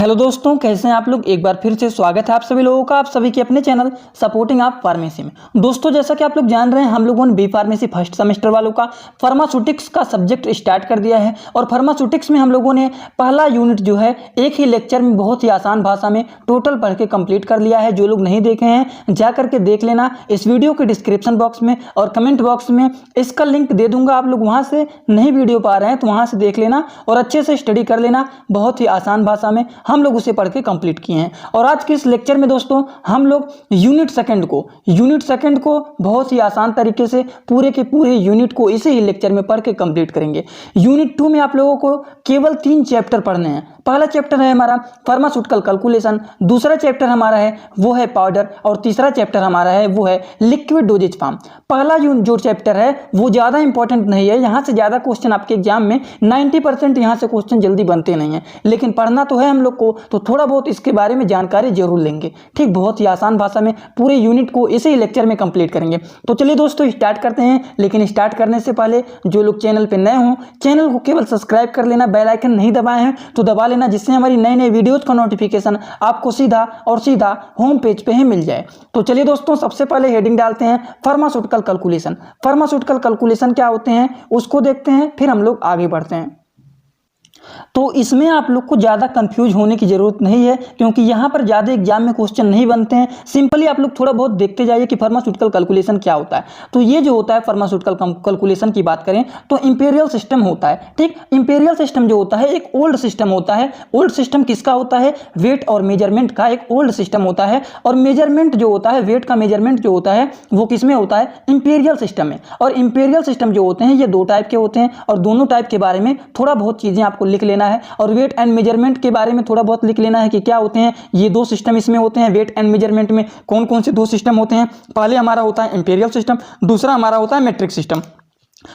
Hello दोस्तों, कैसे हैं आप लोग। एक बार फिर से स्वागत है आप सभी लोगों का, आप सभी के अपने चैनल सपोर्टिंग आप फार्मेसी में। दोस्तों, जैसा कि आप लोग जान रहे हैं, हम लोगों ने बी फार्मेसी फर्स्ट सेमेस्टर वालों का फार्मास्यूटिक्स का सब्जेक्ट स्टार्ट कर दिया है। और फार्मास्यूटिक्स में हम लोगों ने पहला यूनिट जो है एक ही लेक्चर में बहुत ही आसान भाषा में टोटल पढ़ के कंप्लीट कर लिया है। जो लोग नहीं देखे हैं जा करके देख लेना, इस वीडियो के डिस्क्रिप्शन बॉक्स में और कमेंट बॉक्स में इसका लिंक दे दूंगा। आप लोग वहां से नहीं वीडियो पा रहे हैं तो वहां से देख लेना और अच्छे से स्टडी कर लेना। बहुत ही आसान भाषा में हम लोग उसे पढ़ के कंप्लीट किए हैं। और आज के इस लेक्चर में दोस्तों हम लोग यूनिट सेकंड को बहुत ही आसान तरीके से पूरे के पूरे यूनिट को इसी ही लेक्चर में पढ़ के कंप्लीट करेंगे। यूनिट 2 में आप लोगों को केवल 3 चैप्टर पढ़ने हैं। पहला चैप्टर है हमारा फार्मास्यूटिकल कैलकुलेशन, दूसरा चैप्टर हमारा है वो है पाउडर, और तीसरा चैप्टर हमारा है वो है लिक्विड डोजेज फॉर्म। पहला जो चैप्टर है वो ज़्यादा इंपॉर्टेंट नहीं है, यहाँ से ज़्यादा क्वेश्चन आपके एग्जाम में 90% यहाँ से क्वेश्चन जल्दी बनते नहीं हैं, लेकिन पढ़ना तो है हम लोग को, तो थोड़ा बहुत इसके बारे में जानकारी जरूर लेंगे। ठीक, बहुत ही आसान भाषा में पूरे यूनिट को इसी लेक्चर में कंप्लीट करेंगे। तो चलिए दोस्तों स्टार्ट करते हैं। लेकिन स्टार्ट करने से पहले जो लोग चैनल पर नए हों, चैनल को केवल सब्सक्राइब कर लेना, बेल आइकन नहीं दबाए हैं तो दबा लेना, जिससे हमारी नई नई वीडियोज का नोटिफिकेशन आपको सीधा होम पेज पे ही मिल जाए। तो चलिए दोस्तों सबसे पहले हेडिंग डालते हैं फार्मास्यूटिकल कैलकुलेशन। फार्मास्यूटिकल कैलकुलेशन क्या होते हैं उसको देखते हैं, फिर हम लोग आगे बढ़ते हैं। तो इसमें आप लोग को ज़्यादा कंफ्यूज होने की ज़रूरत नहीं है, क्योंकि यहाँ पर ज़्यादा एग्जाम में क्वेश्चन नहीं बनते हैं। सिंपली आप लोग थोड़ा बहुत देखते जाइए कि फार्मास्यूटिकल कैलकुलेशन क्या होता है। तो ये जो होता है फार्मास्यूटिकल कैलकुलेशन की बात करें तो इंपीरियल सिस्टम होता है। ठीक, इंपीरियल सिस्टम जो होता है एक ओल्ड सिस्टम होता है। ओल्ड सिस्टम किसका होता है? वेट और मेजरमेंट का एक ओल्ड सिस्टम होता है। और मेजरमेंट जो होता है, वेट का मेजरमेंट जो होता है वो किस में होता है? इंपीरियल सिस्टम में। और इंपीरियल सिस्टम जो होते हैं ये 2 टाइप के होते हैं, और दोनों टाइप के बारे में थोड़ा बहुत चीज़ें आपको लिख लेना है। और वेट एंड मेजरमेंट के बारे में थोड़ा बहुत लिख लेना है कि क्या होते हैं ये 2 सिस्टम इसमें होते हैं। वेट एंड मेजरमेंट में कौन कौन से 2 सिस्टम होते हैं? पहले हमारा होता है इंपीरियल सिस्टम, दूसरा हमारा होता है मेट्रिक सिस्टम।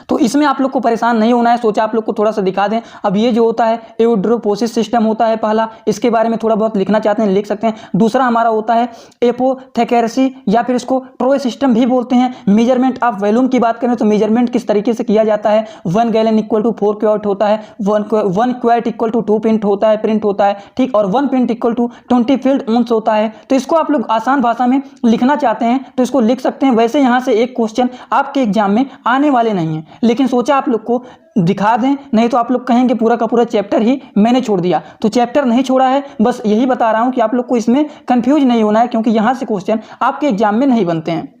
तो इसमें आप लोग को परेशान नहीं होना है, सोचा आप लोग को थोड़ा सा दिखा दें। अब ये जो होता है एओड्रोपोसिस सिस्टम होता है पहला, इसके बारे में थोड़ा बहुत लिखना चाहते हैं लिख सकते हैं। दूसरा हमारा होता है एपोथेकेरेसी, या फिर इसको ट्रोय सिस्टम भी बोलते हैं। मेजरमेंट ऑफ वॉल्यूम की बात करें तो मेजरमेंट किस तरीके से किया जाता है, 1 गैलन इक्वल टू 4 क्वार्ट होता है, 1 क्वार्ट इक्वल टू 2 पिंट होता है। ठीक, और 1 पिंट इक्वल टू 20 फील्ड ओंस होता है। तो इसको आप लोग आसान भाषा में लिखना चाहते हैं तो इसको लिख सकते हैं। वैसे यहाँ से एक क्वेश्चन आपके एग्जाम में आने वाले नहीं है, लेकिन सोचा आप लोग को दिखा दें, नहीं तो आप लोग कहेंगे पूरा का पूरा चैप्टर ही मैंने छोड़ दिया। तो चैप्टर नहीं छोड़ा है, बस यही बता रहा हूं कि आप लोग को इसमें कंफ्यूज नहीं होना है, क्योंकि यहां से क्वेश्चन आपके एग्जाम में नहीं बनते हैं।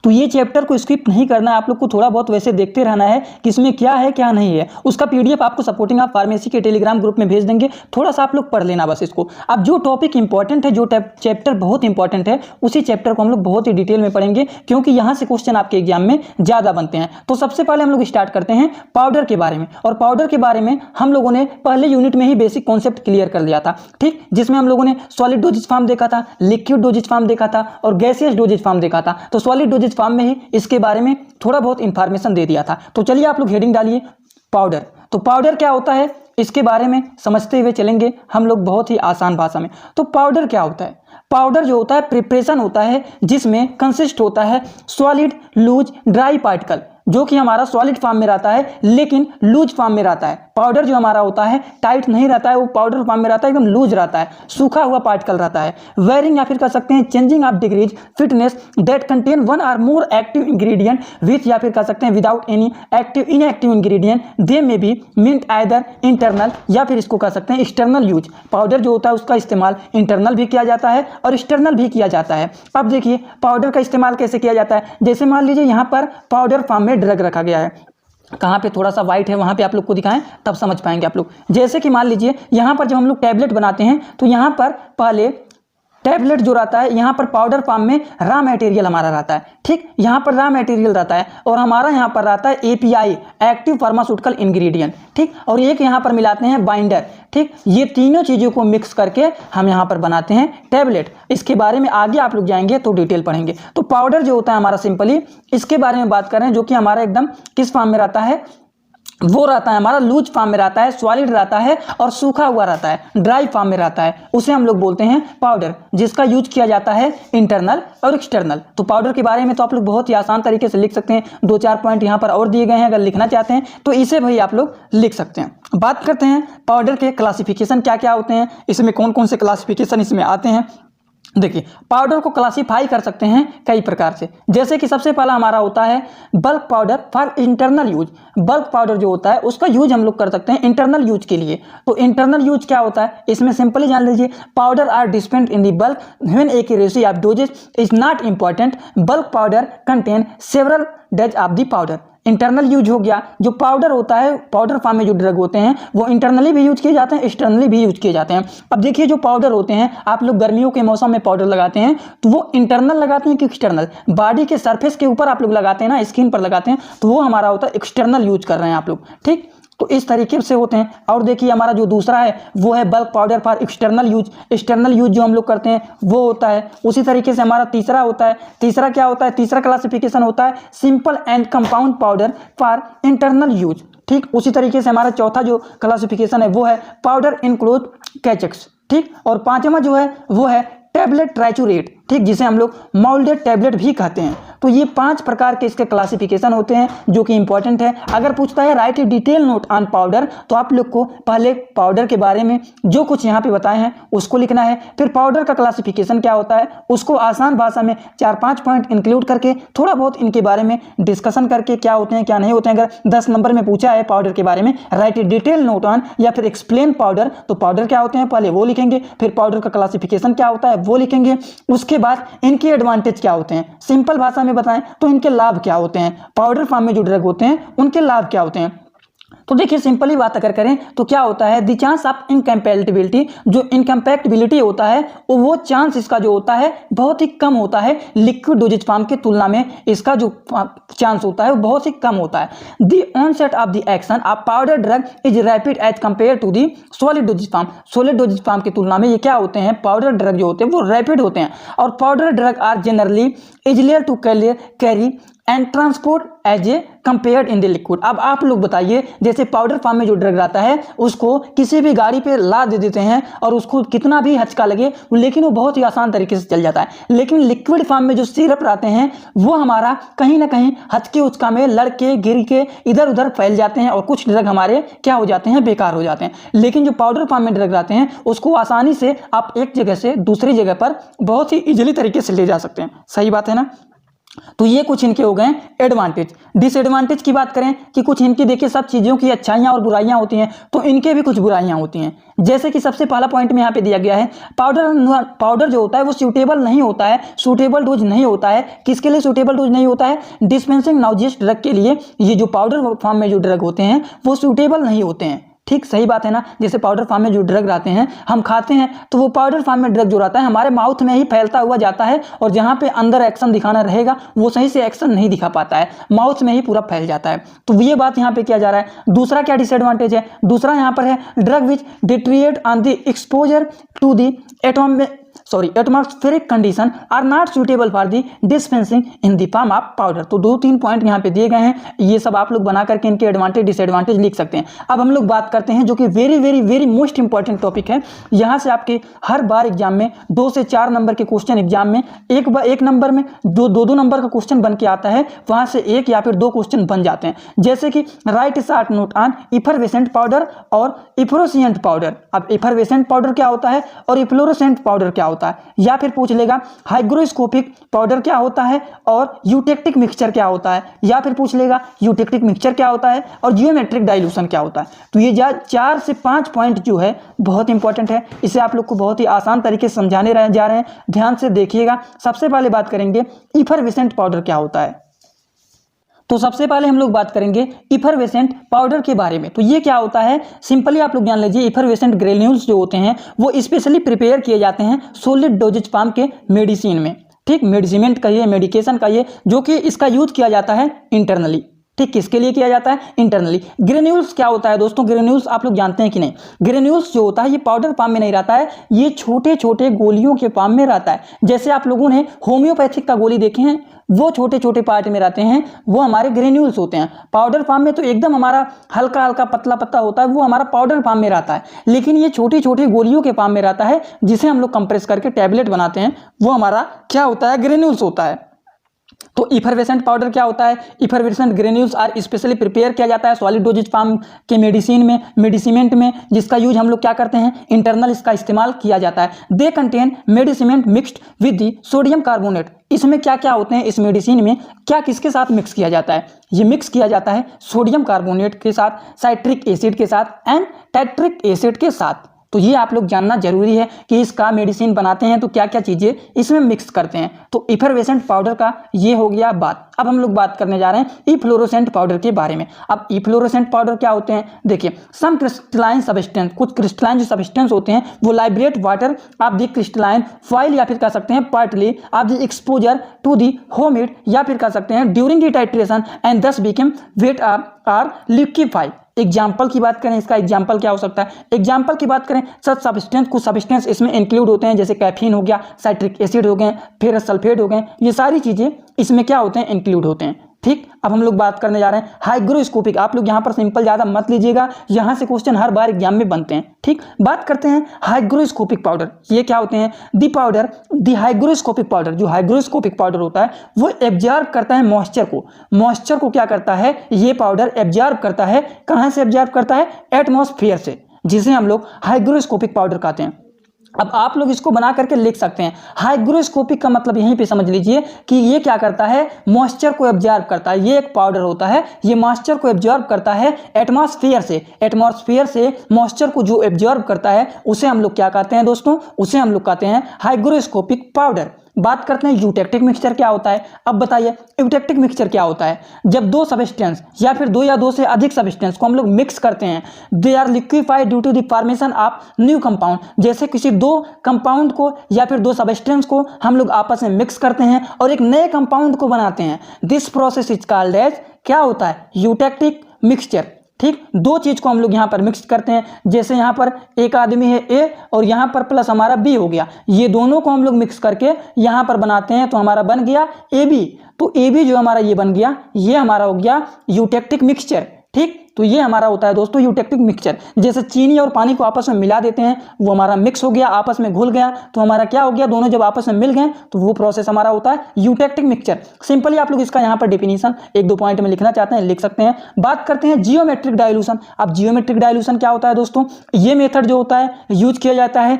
तो ये चैप्टर को स्किप नहीं करना है, आप लोग को थोड़ा बहुत वैसे देखते रहना है कि इसमें क्या है क्या नहीं है। उसका पीडीएफ आपको सपोर्टिंग आप फार्मेसी के टेलीग्राम ग्रुप में भेज देंगे, थोड़ा सा आप लोग पढ़ लेना बस इसको। अब जो टॉपिक इंपॉर्टेंट है, जो चैप्टर बहुत इंपॉर्टेंट है, उसी चैप्टर को हम लोग बहुत ही डिटेल में पढ़ेंगे, क्योंकि यहाँ से क्वेश्चन आपके एग्जाम में ज़्यादा बनते हैं। तो सबसे पहले हम लोग स्टार्ट करते हैं पाउडर के बारे में। और पाउडर के बारे में हम लोगों ने पहले यूनिट में ही बेसिक कॉन्सेप्ट क्लियर कर लिया था। ठीक, जिसमें हम लोगों ने सॉलिड डोजेज फॉर्म देखा था, लिक्विड डोजेज फॉर्म देखा था और गैसियस डोजेज फॉर्म देखा था। तो सॉलिड डोजेज फॉर्म में ही इसके बारे में थोड़ा बहुत इंफॉर्मेशन दे दिया था। तो चलिए आप लोग हेडिंग डालिए पाउडर। तो पाउडर क्या होता है इसके बारे में समझते हुए चलेंगे हम लोग बहुत ही आसान भाषा में। तो पाउडर क्या होता है? पाउडर जो होता है प्रिपरेशन होता है जिसमें कंसिस्ट होता है सॉलिड, लूज, ड्राई पार्टिकल, जो कि हमारा सॉलिड फॉर्म में रहता है लेकिन लूज फॉर्म में रहता है। पाउडर जो हमारा होता है टाइट नहीं रहता है, वो पाउडर फॉर्म में रहता है, एकदम लूज रहता है, सूखा हुआ पार्टिकल रहता है। वेरिंग या फिर कह सकते हैं changing of degrees fitness that contain 1 और मोर एक्टिव इंग्रेडिएंट विथ, या फिर कह सकते हैं विदाउट एनी इनएक्टिव इंग्रेडिएंट, दे में बी मींट आइदर इंटरनल, या फिर इसको कह सकते हैं एक्सटर्नल यूज। पाउडर जो होता है उसका इस्तेमाल इंटरनल भी किया जाता है और एक्सटर्नल भी किया जाता है। अब देखिए पाउडर का इस्तेमाल कैसे किया जाता है। जैसे मान लीजिए यहाँ पर पाउडर फॉर्म में ड्रग रखा गया है, कहाँ पे थोड़ा सा वाइट है वहाँ पे आप लोग को दिखाएं तब समझ पाएंगे आप लोग। जैसे कि मान लीजिए यहाँ पर जब हम लोग टैबलेट बनाते हैं तो यहाँ पर पहले टैबलेट जो रहता है, यहाँ पर पाउडर फॉर्म में रॉ मटेरियल हमारा रहता है। ठीक, यहाँ पर रॉ मटेरियल रहता है और हमारा यहाँ पर रहता है एपीआई, एक्टिव फार्मास्यूटिकल इंग्रेडिएंट। ठीक, और एक यहाँ पर मिलाते हैं बाइंडर। ठीक, ये तीनों चीज़ों को मिक्स करके हम यहाँ पर बनाते हैं टैबलेट। इसके बारे में आगे आप लोग जाएंगे तो डिटेल पढ़ेंगे। तो पाउडर जो होता है हमारा सिंपली इसके बारे में बात करें, जो कि हमारा एकदम किस फॉर्म में रहता है, वो रहता है हमारा लूज फॉर्म में रहता है, सॉलिड रहता है और सूखा हुआ रहता है, ड्राई फॉर्म में रहता है, उसे हम लोग बोलते हैं पाउडर, जिसका यूज किया जाता है इंटरनल और एक्सटर्नल। तो पाउडर के बारे में तो आप लोग बहुत ही आसान तरीके से लिख सकते हैं, 2-4 पॉइंट यहाँ पर और दिए गए हैं, अगर लिखना चाहते हैं तो इसे भी आप लोग लिख सकते हैं। बात करते हैं पाउडर के क्लासिफिकेशन क्या क्या होते हैं, इसमें कौन कौन से क्लासिफिकेशन इसमें आते हैं। देखिए, पाउडर को क्लासिफाई कर सकते हैं कई प्रकार से, जैसे कि सबसे पहला हमारा होता है bulk powder for internal use. Bulk powder जो होता है उसका यूज हम लोग कर सकते हैं इंटरनल यूज के लिए। तो इंटरनल यूज क्या होता है, इसमें सिंपली जान लीजिए, powder are dispensed in the bulk when accuracy of dosage is not important. Bulk powder contain several doses of the powder. Internal use हो गया, जो पाउडर होता है, पाउडर फॉर्म में जो ड्रग होते हैं वो इंटरनली भी यूज किए जाते हैं, एक्सटर्नली भी यूज किए जाते हैं। अब देखिए, जो पाउडर होते हैं, आप लोग गर्मियों के मौसम में पाउडर लगाते हैं तो वो इंटरनल लगाते हैं कि एक्सटर्नल, बॉडी के सरफेस के ऊपर आप लोग लगाते हैं ना, स्किन पर लगाते हैं, तो वो हमारा होता है एक्सटर्नल यूज कर रहे हैं आप लोग, ठीक। तो इस तरीके से होते हैं। और देखिए, हमारा जो दूसरा है वो है bulk powder for external use. External use जो हम लोग करते हैं वो होता है। उसी तरीके से हमारा तीसरा होता है, तीसरा क्या होता है, तीसरा क्लासिफिकेशन होता है simple and compound powder for internal use, ठीक। उसी तरीके से हमारा चौथा जो क्लासिफिकेशन है वो है पाउडर इनक्लूड कैचेक्स, ठीक। और पांचवा जो है वो है टैबलेट ट्राइचुरेट, ठीक, जिसे हम लोग मोल्डेड टैबलेट भी कहते हैं। तो ये 5 प्रकार के इसके क्लासिफिकेशन होते हैं जो कि इंपॉर्टेंट है। अगर पूछता है right A detail note on powder, तो आप लोग को पहले पाउडर के बारे में जो कुछ यहाँ पे बताए हैं उसको लिखना है, फिर पाउडर का क्लासिफिकेशन क्या होता है उसको आसान भाषा में 4-5 पॉइंट इंक्लूड करके थोड़ा बहुत इनके बारे में डिस्कशन करके क्या होते हैं क्या नहीं होते हैं। अगर 10 नंबर में पूछा है पाउडर के बारे में right A detail note on या फिर एक्सप्लेन पाउडर, तो पाउडर क्या होते हैं पहले वो लिखेंगे, फिर पाउडर का क्लासिफिकेशन क्या होता है वो लिखेंगे, उसके बाद इनके एडवांटेज क्या होते हैं, सिंपल भाषा में बताएं तो इनके लाभ क्या होते हैं, पाउडर फॉर्म में जो ड्रग होते हैं उनके लाभ क्या होते हैं। तो देखिए, सिंपली बात अगर करें तो क्या होता है, द चांस ऑफ इनकम्पैटिबिलिटी, जो इनकम्पैटिबिलिटी होता है वो चांस इसका जो होता है बहुत ही कम होता है लिक्विड डोजेज फॉर्म की तुलना में, इसका जो चांस होता है वो बहुत ही कम होता है। The onset of the action of powder drug is rapid as compare to the solid dosage form. Solid dosage form की तुलना में ये क्या होते हैं, पाउडर ड्रग जो होते हैं वो रैपिड होते हैं। और powder drug are generally easier to carry and transport as a compared in the liquid. अब आप लोग बताइए, जैसे पाउडर फॉर्म में जो ड्रग रहता है उसको किसी भी गाड़ी पे ला दे देते हैं और उसको कितना भी हचका लगे लेकिन वो बहुत ही आसान तरीके से चल जाता है। लेकिन लिक्विड फॉर्म में जो सिरप रहते हैं वो हमारा कहीं ना कहीं हचके उचका में लड़के गिर के इधर उधर फैल जाते हैं और कुछ ड्रग हमारे क्या हो जाते हैं, बेकार हो जाते हैं। लेकिन जो पाउडर फॉर्म में ड्रग रहते हैं उसको आसानी से आप एक जगह से दूसरी जगह पर बहुत ही इजीली तरीके से ले जा सकते हैं। सही बात है ना। तो ये कुछ इनके हो गए एडवांटेज। डिसएडवांटेज की बात करें कि कुछ इनकी देखिए, सब चीज़ों की अच्छाइयाँ और बुराइयाँ होती हैं तो इनके भी कुछ बुराइयाँ होती हैं। जैसे कि सबसे पहला पॉइंट में यहाँ पे दिया गया है, पाउडर जो होता है वो सूटेबल नहीं होता है, सूटेबल डोज नहीं होता है। किसके लिए सूटेबल डोज नहीं होता है, डिस्पेंसिंग नाउजियस ड्रग के लिए ये जो पाउडर फॉर्म में जो ड्रग होते हैं वो सूटेबल नहीं होते हैं, ठीक। सही बात है ना। जैसे पाउडर फॉर्म में जो ड्रग रहते हैं हम खाते हैं तो वो पाउडर फॉर्म में ड्रग जो रहता है हमारे माउथ में ही फैलता हुआ जाता है और जहाँ पे अंदर एक्शन दिखाना रहेगा वो सही से एक्शन नहीं दिखा पाता है, माउथ में ही पूरा फैल जाता है। तो ये बात यहाँ पे किया जा रहा है। दूसरा क्या डिसएडवांटेज है, दूसरा यहाँ पर है drug which deteriorate on the exposure to the atmospheric condition are not suitable for the dispensing in the form of powder. तो 2-3 पॉइंट यहाँ पे दिए गए हैं, ये सब आप लोग बना करके इनके एडवांटेज डिसएडवांटेज लिख सकते हैं। अब हम लोग बात करते हैं जो कि very very very most important topic है। यहाँ से आपके हर बार एग्जाम में 2 से 4 नंबर के क्वेश्चन एग्जाम में एक नंबर में 2 नंबर का क्वेश्चन बन के आता है, वहाँ से 1 या फिर 2 क्वेश्चन बन जाते हैं। जैसे कि write short note on effervescent powder और इफ्लोरेसेंट पाउडर। अब इफरवेसेंट पाउडर क्या होता है और इफ्लोरेसेंट पाउडर क्या होता है, या फिर पूछ लेगा हाइग्रोस्कोपिक पाउडर क्या होता है और यूटेक्टिक मिक्सचर क्या होता है, या फिर पूछ लेगा यूटेक्टिक मिक्सचर क्या होता है और जियोमेट्रिक डाइल्यूशन क्या होता है। तो ये 4 से 5 पॉइंट जो है बहुत इंपॉर्टेंट है, इसे आप लोग को बहुत ही आसान तरीके से समझाने जा रहे हैं, ध्यान से देखिएगा। सबसे पहले बात करेंगे इफरवेसेंट पाउडर क्या होता है। तो सबसे पहले हम लोग बात करेंगे इफरवेसेंट पाउडर के बारे में। तो ये क्या होता है, सिंपली आप लोग जान लीजिए, इफरवेसेंट ग्रेन्यूल्स जो होते हैं वो स्पेशली प्रिपेयर किए जाते हैं सॉलिड डोजेज फॉर्म के मेडिसिन में, ठीक। मेडिसिमेंट कहिए, मेडिकेशन कहिए, जो कि इसका यूज किया जाता है इंटरनली, ठीक, किसके लिए किया जाता है? इंटरनली। ग्रेन्यूल्स क्या होता है दोस्तों? ग्रेन्यूल्स आप लोग जानते हैं कि नहीं? ग्रेन्यूल्स जो होता है ये पाउडर फॉर्म में नहीं रहता है, ये छोटे छोटे गोलियों के फॉर्म में रहता है। जैसे आप लोगों ने होम्योपैथिक का गोली देखे हैं, वो छोटे छोटे पार्ट में रहते हैं, वो हमारे ग्रेन्यूल्स होते हैं। पाउडर फॉर्म में तो एकदम हमारा हल्का हल्का पतला पतला होता है, वो हमारा पाउडर फॉर्म में रहता है। लेकिन ये छोटी छोटी गोलियों के फॉर्म में रहता है, जिसे हम लोग कंप्रेस करके टैबलेट बनाते हैं, वो हमारा क्या होता है? ग्रेन्यूल्स होता है। तो इफरवेसेंट पाउडर क्या होता है? Effervescent granules are specially prepare किया जाता है सॉलिड डोजेज फॉर्म के मेडिसिमेंट में, जिसका यूज हम लोग क्या करते हैं? इंटरनल इसका इस्तेमाल किया जाता है। They contain medicament mixed with the sodium carbonate. इसमें क्या क्या होते हैं? इस मेडिसिन में क्या किसके साथ मिक्स किया जाता है? ये मिक्स किया जाता है सोडियम कार्बोनेट के साथ, साइट्रिक एसिड के साथ एंड टाइट्रिक एसिड के साथ। तो ये आप लोग जानना जरूरी है कि इसका मेडिसिन बनाते हैं तो क्या क्या चीज़ें इसमें मिक्स करते हैं। तो इफरवेसेंट पाउडर का ये हो गया बात। अब हम लोग बात करने जा रहे हैं इफ्लोरोसेंट पाउडर के बारे में। अब इफ्लोरोसेंट पाउडर क्या होते हैं? देखिए, सम क्रिस्टलाइन सब्सटेंस, कुछ क्रिस्टलाइन जो सब्सटेंस होते हैं वो liberate water of the crystalline foil, या फिर कह सकते हैं partly of the exposure to the humid, या फिर कह सकते हैं during the titration and thus become wet or liquefy. Example की बात करें, इसका एग्जाम्पल क्या हो सकता है? एग्जाम्पल की बात करें, सच सब्सटेंस, कुछ सब्सटेंस इसमें इंक्लूड होते हैं, जैसे कैफीन हो गया, साइट्रिक एसिड हो गए, फेरस सल्फेट हो गए, ये सारी चीज़ें इसमें क्या होते हैं? इंक्लूड होते हैं। ठीक, अब हम लोग बात करने जा रहे हैं हाइग्रोस्कोपिक। आप लोग यहाँ पर सिंपल ज़्यादा मत लीजिएगा, यहाँ से क्वेश्चन हर बार एग्जाम में बनते हैं। ठीक, बात करते हैं हाइग्रोस्कोपिक पाउडर। ये क्या होते हैं? दी पाउडर, दी हाइग्रोस्कोपिक पाउडर। जो हाइग्रोस्कोपिक पाउडर होता है वो एब्जॉर्ब करता है मॉइस्चर को। मॉइस्चर को क्या करता है? ये पाउडर एब्जॉर्ब करता है। कहाँ से एब्जॉर्ब करता है? एटमॉस्फेयर से, जिसे हम लोग हाइग्रोस्कोपिक पाउडर कहते हैं। अब आप लोग इसको बना करके लिख सकते हैं। हाइग्रोस्कोपिक का मतलब यहीं पे समझ लीजिए कि ये क्या करता है? मॉइस्चर को एब्जॉर्ब करता है। ये एक पाउडर होता है, ये मॉइस्चर को एब्जॉर्ब करता है एटमॉस्फेयर से। एटमॉस्फेयर से मॉइस्चर को जो एब्जॉर्ब करता है उसे हम लोग क्या कहते हैं दोस्तों? उसे हम लोग कहते हैं हाइग्रोस्कोपिक पाउडर। बात करते हैं यूटेक्टिक मिक्सचर क्या होता है। अब बताइए यूटेक्टिक मिक्सचर क्या होता है? जब दो सब्सटेंस या फिर दो या दो से अधिक सब्सटेंस को हम लोग मिक्स करते हैं, they are liquefied due to the formation of new compound. जैसे किसी दो कंपाउंड को या फिर दो सब्सटेंस को हम लोग आपस में मिक्स करते हैं और एक नए कंपाउंड को बनाते हैं। This process is called as क्या होता है? Eutectic mixture. ठीक, दो चीज को हम लोग यहाँ पर मिक्स करते हैं। जैसे यहाँ पर एक आदमी है ए और यहाँ पर प्लस हमारा बी हो गया, ये दोनों को हम लोग मिक्स करके यहाँ पर बनाते हैं तो हमारा बन गया ए बी। तो ए बी जो हमारा ये बन गया, ये हमारा हो गया यूटेक्टिक मिक्सचर। ठीक, तो ये हमारा होता है दोस्तों यूटेक्टिक मिक्सचर। जैसे चीनी और पानी को आपस में मिला देते हैं, वो हमारा मिक्स हो गया, आपस में घुल गया, तो हमारा क्या हो गया? दोनों जब आपस में मिल गए तो वो प्रोसेस हमारा होता है यूटेक्टिक मिक्सचर। सिंपली आप लोग इसका यहाँ पर डेफिनेशन एक दो पॉइंट में लिखना चाहते हैं लिख सकते हैं। बात करते हैं जियोमेट्रिक डाइल्यूशन। अब जियोमेट्रिक डाइल्यूशन क्या होता है दोस्तों? ये मेथड जो होता है यूज किया जाता है,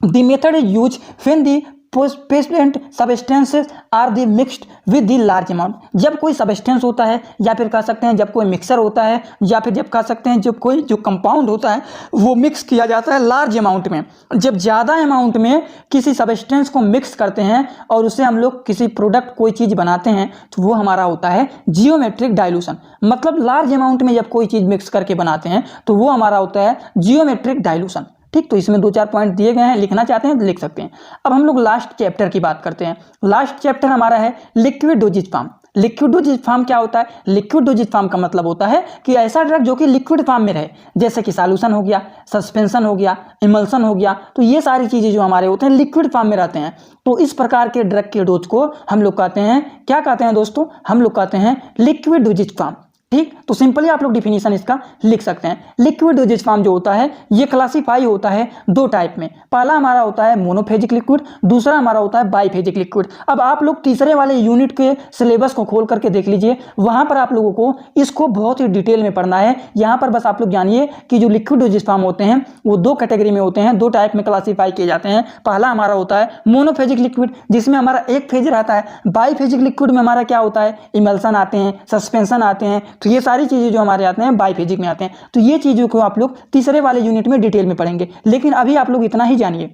the method is use when the potent substances are the mixed with the large amount. जब कोई सब्सटेंस होता है या फिर कह सकते हैं जब कोई मिक्सर होता है या फिर जब कह सकते हैं जब कोई जो कंपाउंड होता है वो मिक्स किया जाता है लार्ज अमाउंट में। जब ज़्यादा अमाउंट में किसी सब्सटेंस को मिक्स करते हैं और उससे हम लोग किसी प्रोडक्ट कोई चीज़ बनाते हैं तो वो हमारा होता है जियोमेट्रिक डाइल्यूशन। मतलब लार्ज अमाउंट में जब कोई चीज़ मिक्स करके बनाते हैं तो वो हमारा होता है जियोमेट्रिक डाइल्यूशन। ठीक, तो इसमें दो चार पॉइंट दिए गए हैं, लिखना चाहते हैं तो लिख सकते हैं। अब हम लोग लास्ट चैप्टर की बात करते हैं। लास्ट चैप्टर हमारा है liquid dosage form. Liquid dosage form क्या होता है? लिक्विड डोजेज फॉर्म का मतलब होता है कि ऐसा ड्रग जो कि लिक्विड फॉर्म में रहे, जैसे कि सॉल्यूशन हो गया, सस्पेंशन हो गया, इमल्सन हो गया, तो ये सारी चीज़ें जो हमारे होते हैं लिक्विड फॉर्म में रहते हैं। तो इस प्रकार के ड्रग के डोज को हम लोग कहते हैं, क्या कहते हैं दोस्तों? हम लोग कहते हैं लिक्विड डोजेज फॉर्म। ठीक, तो सिंपली आप लोग डिफिनीशन इसका लिख सकते हैं। लिक्विड डोजेज फॉर्म जो होता है ये क्लासीफाई होता है दो टाइप में। पहला हमारा होता है मोनोफेजिक लिक्विड, दूसरा हमारा होता है बाईफेजिक लिक्विड। अब आप लोग तीसरे वाले यूनिट के सिलेबस को खोल करके देख लीजिए, वहां पर आप लोगों को इसको बहुत ही डिटेल में पढ़ना है। यहाँ पर बस आप लोग जानिए कि जो लिक्विड डोजेज फॉर्म होते हैं वो दो कैटेगरी में होते हैं, दो टाइप में क्लासीफाई किए जाते हैं। पहला हमारा होता है मोनोफेजिक लिक्विड, जिसमें हमारा एक फेज रहता है। बाईफेजिक लिक्विड में हमारा क्या होता है? इमल्सन आते हैं, सस्पेंशन आते हैं, तो ये सारी चीज़ें जो हमारे आते हैं बाईफेजिक में आते हैं। तो ये चीज़ों को आप लोग तीसरे वाले यूनिट में डिटेल में पढ़ेंगे, लेकिन अभी आप लोग इतना ही जानिए।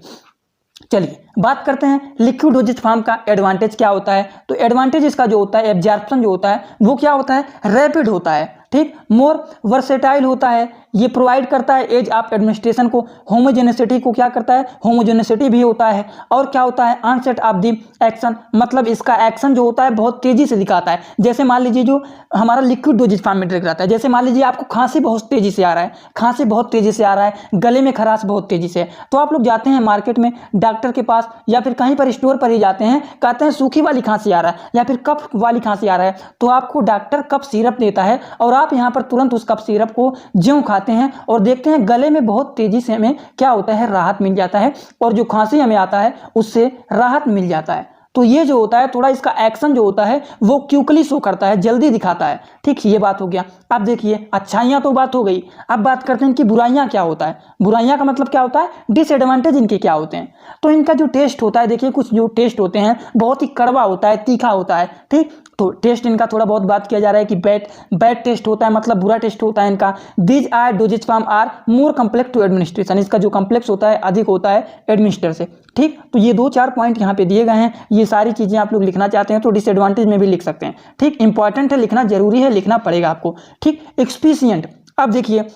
चलिए बात करते हैं लिक्विड डोजेज फॉर्म का एडवांटेज क्या होता है। तो एडवांटेज इसका जो होता है, एब्जॉर्प्शन जो होता है वो क्या होता है? रैपिड होता है। ठीक, मोर वर्सेटाइल होता है, ये प्रोवाइड करता है एज ऑफ एडमिनिस्ट्रेशन को, होमोजेनिसिटी को क्या करता है, होमोजेनिसिटी भी होता है, और क्या होता है, ऑनसेट ऑफ द एक्शन, मतलब इसका एक्शन जो होता है बहुत तेजी से दिखाता है। जैसे मान लीजिए जो हमारा लिक्विड डोजेज फॉर्म में ड्रग रहता है, जैसे मान लीजिए आपको खांसी बहुत तेजी से आ रहा है, खांसी बहुत तेजी से आ रहा है, गले में खराश बहुत तेजी से, तो आप लोग जाते हैं मार्केट में डॉक्टर के पास या फिर कहीं पर स्टोर पर ही जाते हैं, कहते हैं सूखी वाली खांसी आ रहा है या फिर कफ वाली खांसी आ रहा है, तो आपको डॉक्टर कफ सिरप देता है और आप यहाँ पर तुरंत उस कफ सिरप को ज्यों खाते हैं और देखते हैं गले में बहुत तेजी से हमें क्या होता है, राहत मिल जाता है, और जो खांसी हमें आता है उससे राहत मिल जाता है। तो ये जो होता है थोड़ा इसका एक्शन जो होता है वो क्विकली शो करता है, जल्दी दिखाता है। ठीक, ये बात हो गया। अब देखिए अच्छाइयाँ तो बात हो गई, अब बात करते हैं कि बुराइयाँ क्या होता है। बुराइयाँ का मतलब क्या होता है, डिसएडवांटेज इनके क्या होते हैं। तो इनका जो टेस्ट होता है, देखिए कुछ जो टेस्ट होते हैं बहुत ही कड़वा होता है, तीखा होता है। ठीक, तो टेस्ट इनका थोड़ा बहुत बात किया जा रहा है कि बैड टेस्ट होता है, मतलब बुरा टेस्ट होता है इनका। These are dosage form are more complex to administration, इसका जो कम्प्लेक्स होता है अधिक होता है एडमिनिस्टर से। ठीक, तो ये 2-4 पॉइंट यहाँ पे दिए गए हैं, ये सारी चीज़ें आप लोग लिखना चाहते हैं तो डिसएडवांटेज में भी लिख सकते हैं। ठीक, इंपॉर्टेंट है, लिखना जरूरी है, लिखना पड़ेगा आपको। ठीक, एक्सपीशियंट, अब देखिए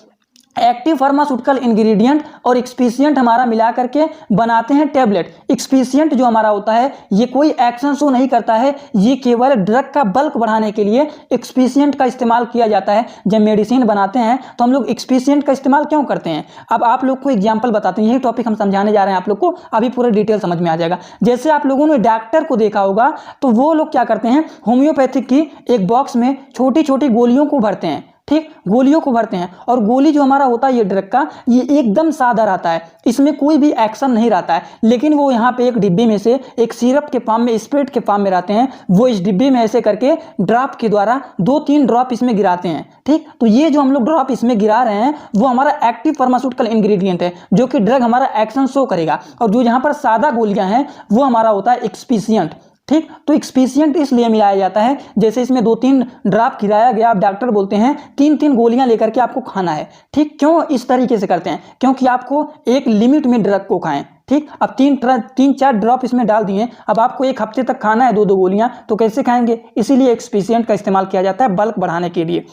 एक्टिव फार्मास्यूटिकल इंग्रेडिएंट और एक्सपीशियंट हमारा मिला करके बनाते हैं टैबलेट। एक्सपीशियंट जो हमारा होता है ये कोई एक्शन शो नहीं करता है, ये केवल ड्रग का बल्क बढ़ाने के लिए एक्सपीशियंट का इस्तेमाल किया जाता है। जब मेडिसिन बनाते हैं तो हम लोग एक्सपीशियंट का इस्तेमाल क्यों करते हैं, अब आप लोग को एग्जाम्पल बताते हैं, यही टॉपिक हम समझाने जा रहे हैं आप लोग को, अभी पूरा डिटेल समझ में आ जाएगा। जैसे आप लोगों ने डॉक्टर को देखा होगा तो वो लोग क्या करते हैं, होम्योपैथिक की एक बॉक्स में छोटी छोटी गोलियों को भरते हैं। ठीक, गोलियों को भरते हैं और गोली जो हमारा होता है ये ड्रग का, ये एकदम सादा रहता है, इसमें कोई भी एक्शन नहीं रहता है, लेकिन वो यहाँ पे एक डिब्बे में से एक सिरप के फॉर्म में, स्प्रेड के फॉर्म में रहते हैं, वो इस डिब्बे में ऐसे करके ड्रॉप के द्वारा 2-3 ड्रॉप इसमें गिराते हैं। ठीक, तो ये जो हम लोग ड्रॉप इसमें गिरा रहे हैं वो हमारा एक्टिव फार्मास्यूटिकल इंग्रेडिएंट है, जो कि ड्रग हमारा एक्शन शो करेगा, और जो यहाँ पर सादा गोलियां हैं वो हमारा होता है एक्सपीशियंट। ठीक, तो एक्सपीशियंट इसलिए मिलाया जाता है, जैसे इसमें 2-3 ड्रॉप गिराया गया, आप डॉक्टर बोलते हैं 3-3 गोलियां लेकर के आपको खाना है। ठीक, क्यों इस तरीके से करते हैं, क्योंकि आपको एक लिमिट में ड्रग को खाएं। ठीक, अब 3-4 ड्रॉप इसमें डाल दिए, अब आपको 1 हफ्ते तक खाना है 2-2 गोलियां, तो कैसे खाएंगे, इसीलिए एक्सपीशियंट का इस्तेमाल किया जाता है बल्क बढ़ाने के लिए।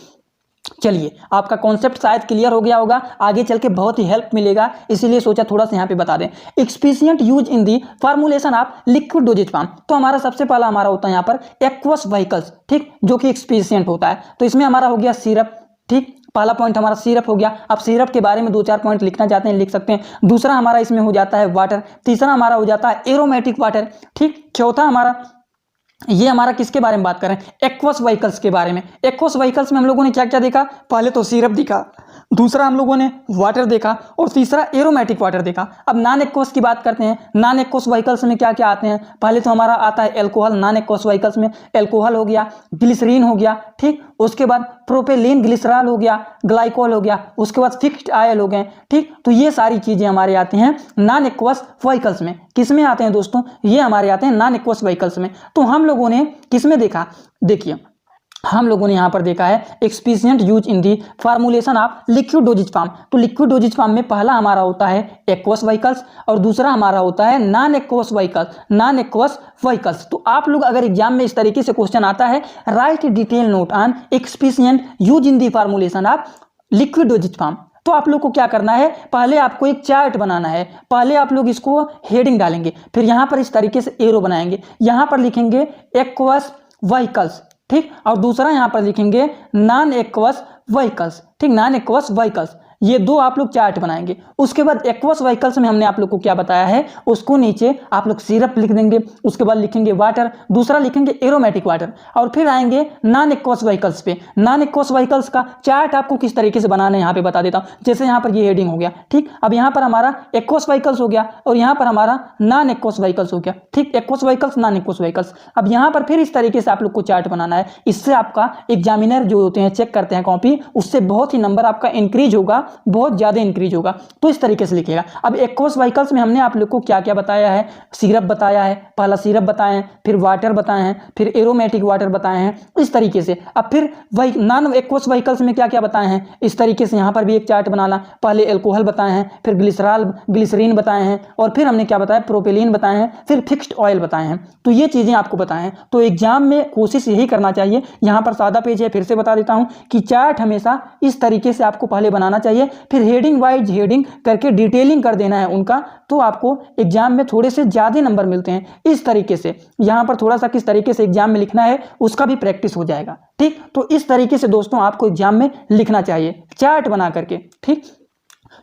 चलिए, आपका कॉन्सेप्ट शायद क्लियर हो गया होगा, आगे चल के बहुत ही हेल्प मिलेगा, इसीलिए सोचा थोड़ा सा यहाँ पे बता दें। Excipient use in the formulation of liquid dosage form, तो हमारा सबसे पहला हमारा होता है यहाँ पर एक्वस व्हीकल्स। ठीक, जो कि एक्सपीशियंट होता है, तो इसमें हमारा हो गया सिरप। ठीक, पहला पॉइंट हमारा सिरप हो गया। अब सिरप के बारे में 2-4 पॉइंट लिखना चाहते हैं लिख सकते हैं। दूसरा हमारा इसमें हो जाता है वाटर, तीसरा हमारा हो जाता है एरोमेटिक वाटर। ठीक, चौथा हमारा, ये हमारा किसके बारे में बात कर रहे हैं, एक्वस व्हीकल्स के बारे में। एक्वस व्हीकल्स में हम लोगों ने क्या क्या देखा, पहले तो सिरप दिखा, दूसरा हम लोगों ने वाटर देखा, और तीसरा एरोमेटिक वाटर देखा। अब नॉन एक्वस की बात करते हैं, नॉन एक्वस व्हीकल्स में क्या क्या आते हैं, पहले तो हमारा आता है एल्कोहल। नॉन एक्वस व्हीकल्स में एल्कोहल हो गया, ग्लिसरीन हो गया, ठीक, उसके बाद प्रोपेलिन ग्लिसरॉल हो गया, ग्लाइकोल हो गया, उसके बाद फिक्स्ड ऑयल हो गए। ठीक, तो ये सारी चीजें हमारे आते हैं नॉन एक्वस व्हीकल्स में। किसमें आते हैं दोस्तों, ये हमारे आते हैं नॉन एक्वस व्हीकल्स में। तो हम लोगों ने किसमें देखा, देखिए हम लोगों ने यहाँ पर देखा है excipient use in the formulation of liquid dosage form. तो लिक्विड डोजेज फॉर्म में पहला हमारा होता है एक्वस व्हीकल्स और दूसरा हमारा होता है non aqueous vehicles, non aqueous vehicles. तो आप लोग अगर एग्जाम में इस तरीके से क्वेश्चन आता है, write detail note on excipient use in the formulation of liquid dosage form, तो आप लोग को क्या करना है, पहले आपको एक चार्ट बनाना है। पहले आप लोग इसको हेडिंग डालेंगे, फिर यहाँ पर इस तरीके से एरो बनाएंगे, यहाँ पर लिखेंगे एक्वस व्हीकल्स, ठीक, और दूसरा यहाँ पर लिखेंगे नॉन एक्वस व्हीकल्स। ठीक, नॉन एक्वस व्हीकल्स, ये 2 आप लोग चार्ट बनाएंगे। उसके बाद एक्वस व्हीकल्स में हमने आप लोग को क्या बताया है, उसको नीचे आप लोग सिरप लिख देंगे, उसके बाद लिखेंगे वाटर, दूसरा लिखेंगे एरोमेटिक वाटर, और फिर आएंगे नॉन एक्वस व्हीकल्स पे। नॉन एक्वस व्हीकल्स का चार्ट आपको किस तरीके से बनाना है यहाँ पे बता देता हूँ। जैसे यहाँ पर ये हेडिंग हो गया, ठीक, अब यहाँ पर हमारा एक्वस व्हीकल्स हो गया और यहाँ पर हमारा नॉन एक्वस व्हीकल्स हो गया। ठीक, aqueous vehicles, non aqueous vehicles. अब यहाँ पर फिर इस तरीके से आप लोग को चार्ट बनाना है। इससे आपका एग्जामिनर जो होते हैं चेक करते हैं कॉपी, उससे बहुत ही नंबर आपका इंक्रीज होगा, बहुत ज्यादा इंक्रीज होगा। तो इस तरीके से लिखिएगा। अब एक्वस व्हीकल्स में हमने आप लोग को क्या क्या बताया है, सिरप बताया है, पहला सिरप बताए हैं, फिर वाटर बताए हैं, फिर एरोमेटिक वाटर बताए हैं, इस तरीके से। अब फिर वही नॉन एक्वस व्हीकल्स में क्या क्या बताए हैं, इस तरीके से यहाँ पर भी एक चार्ट बनाना। पहले एल्कोहल बताए हैं, फिर ग्लिसरीन बताए हैं, और फिर हमने क्या बताया, प्रोपेलिन बताए हैं, फिर फिक्स्ड ऑयल बताए हैं। तो ये चीजें आपको बताए हैं। तो एग्जाम में कोशिश यही करना चाहिए, यहाँ पर सादा पेज है, फिर से बता देता हूँ कि चार्ट हमेशा इस तरीके से आपको पहले बनाना चाहिए। चाहिए, फिर हेडिंग वाइज हेडिंग करके डिटेलिंग कर देना है उनका, तो आपको एग्जाम में थोड़े से ज़्यादा नंबर मिलते हैं। इस तरीके से यहाँ पर थोड़ा सा किस तरीके से एग्जाम में लिखना है उसका भी प्रैक्टिस हो जाएगा। ठीक, तो इस तरीके से दोस्तों आपको एग्जाम में लिखना चाहिए चार्ट बना करके। ठीक,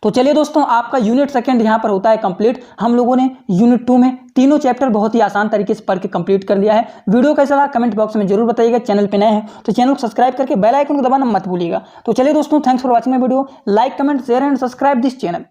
तो चलिए दोस्तों, आपका यूनिट सेकंड यहाँ पर होता है कंप्लीट। हम लोगों ने यूनिट 2 में तीनों चैप्टर बहुत ही आसान तरीके से पढ़ के कंप्लीट कर लिया है। वीडियो कैसा लगा कमेंट बॉक्स में जरूर बताइएगा। चैनल पे नए हैं तो चैनल को सब्सक्राइब करके बेल आइकन को दबाना मत भूलिएगा। तो चलिए दोस्तों, thanks for watching my video. Like comment share and subscribe this channel.